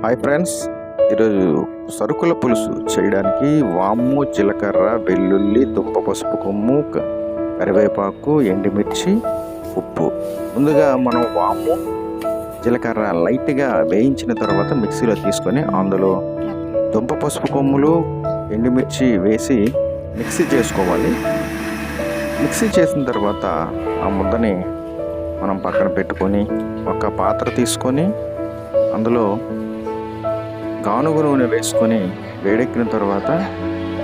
Hi friends, ఈరోజు సరుకుల పులుసు చేయడానికి వాము, జీలకర్ర, వెల్లుల్లి, దుంప పసుపు కొమ్ము, కరివేపాకు, ఎండుమిర్చి, ఉప్పు. ముందుగా మనం వాము, జీలకర్ర లైట్గా వేయించిన తర్వాత మిక్సీలో తీసుకొని అందులో దుంప పసుపు కొమ్ములు, ఎండుమిర్చి వేసి మిక్సీ చేసుకోవాలి. మిక్సీ చేసిన తర్వాత ఆ ముద్దని మనం పక్కన పెట్టుకొని ఒక పాత్ర తీసుకొని అందులో గానుగ నూనె వేసుకొని వేడెక్కిన తర్వాత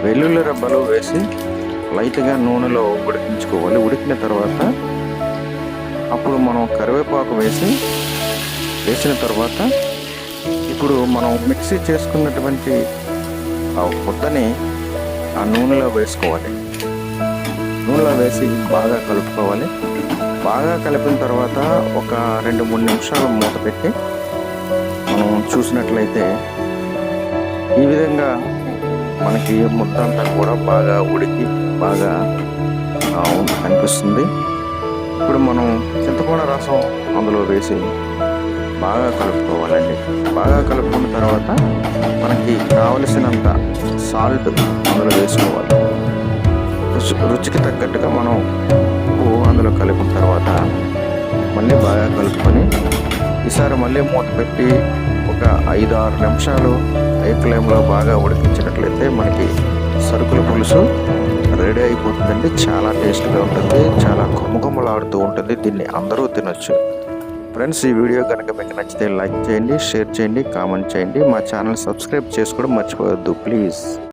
వెల్లుల్లి రెబ్బలు వేసి లైట్గా నూనెలో ఉడికించుకోవాలి. ఉడికిన తర్వాత అప్పుడు మనం కరివేపాకు వేసిన తర్వాత ఇప్పుడు మనం మిక్సీ చేసుకున్నటువంటి ఆ ముద్దని ఆ నూనెలో వేసుకోవాలి. నూనెలో వేసి బాగా కలుపుకోవాలి. బాగా కలిపిన తర్వాత ఒక 2-3 నిమిషాలు మూత పెట్టి మనం చూసినట్లయితే ఈ విధంగా మనకి ముద్ద అంతా కూడా బాగా ఉడికి బాగా అనిపిస్తుంది. ఇప్పుడు మనం చింతపండు రసం అందులో వేసి బాగా కలుపుకోవాలండి. బాగా కలుపుకున్న తర్వాత మనకి కావలసినంత సాల్ట్ అందులో వేసుకోవాలి. రుచికి తగ్గట్టుగా మనం ఉప్పు అందులో కలిపిన తర్వాత మళ్ళీ బాగా కలుపుకొని ఈసారి మళ్ళీ మూత పెట్టి ఒక 5-6 నిమిషాలు హై ఫ్లేమ్లో బాగా ఉడికించినట్లయితే మనకి సరుకుల పులుసు రెడీ అయిపోతుందండి. చాలా టేస్ట్గా ఉంటుంది, చాలా గుమగుమలాడుతూ ఉంటుంది. దీన్ని అందరూ తినొచ్చు. ఫ్రెండ్స్, ఈ వీడియో కనుక మీకు నచ్చితే లైక్ చేయండి, షేర్ చేయండి, కామెంట్ చేయండి. మా ఛానల్ సబ్స్క్రైబ్ చేసుకోవడం మర్చిపోవద్దు ప్లీజ్.